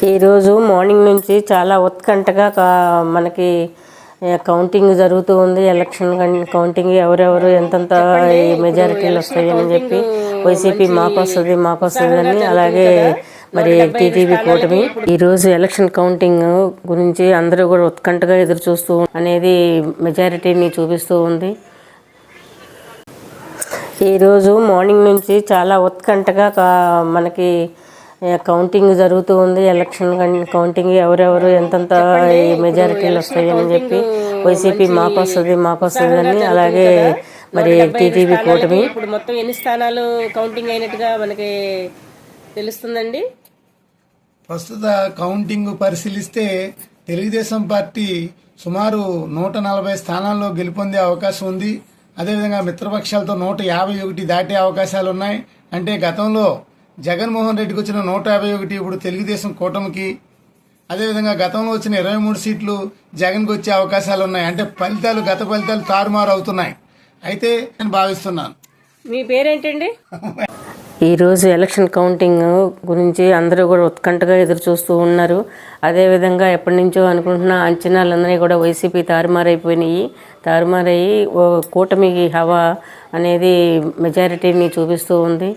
ఈరోజు మార్నింగ్ నుంచి చాలా ఉత్కంఠగా మనకి కౌంటింగ్ జరుగుతూ ఉంది. ఎలక్షన్ కౌంటింగ్ ఎవరెవరు ఎంతెంత మెజారిటీలు వస్తాయని చెప్పి వైసీపీ మాకు వస్తుంది అని, అలాగే మరి టీటీవీ కూటమి ఈరోజు ఎలక్షన్ కౌంటింగ్ గురించి అందరూ కూడా ఉత్కంఠగా ఎదురు చూస్తూ అనేది మెజారిటీని చూపిస్తూ ఉంది. ఈరోజు మార్నింగ్ నుంచి చాలా ఉత్కంఠగా మనకి కౌంటింగ్ జరుగుతూ ఉంది. ఎలక్షన్ కౌంటింగ్ ఎవరెవరు ఎంతెంత మెజారిటీలు వస్తాయని చెప్పి వైసీపీ మాకు వస్తుంది అని, అలాగే మరి టీటీవీ కూటమి ఇప్పుడు మొత్తం ఎన్ని స్థానాలు కౌంటింగ్ అయినట్టుగా మనకి తెలుస్తుందండి. ప్రస్తుత కౌంటింగ్ పరిశీలిస్తే తెలుగుదేశం పార్టీ సుమారు 140 స్థానాల్లో గెలుపొందే అవకాశం ఉంది. అదేవిధంగా మిత్రపక్షాలతో 151 దాటే అవకాశాలు ఉన్నాయి. అంటే గతంలో జగన్మోహన్ రెడ్డికి వచ్చిన 151 ఇప్పుడు తెలుగుదేశం కూటమికి, అదేవిధంగా గతంలో వచ్చిన 23 సీట్లు జగన్కి వచ్చే అవకాశాలు ఉన్నాయి. అంటే గత ఫలితాలు తారుమారు అవుతున్నాయి. అయితే నేను భావిస్తున్నాను. మీ పేరేంటండి? ఈరోజు ఎలక్షన్ కౌంటింగ్ గురించి అందరూ కూడా ఉత్కంఠగా ఎదురు చూస్తూ ఉన్నారు. అదేవిధంగా ఎప్పటి నుంచో అనుకుంటున్న అంచనాలన్నీ కూడా వైసీపీ తారుమారయ్యి కూటమికి హవా అనేది మెజారిటీని చూపిస్తూ ఉంది.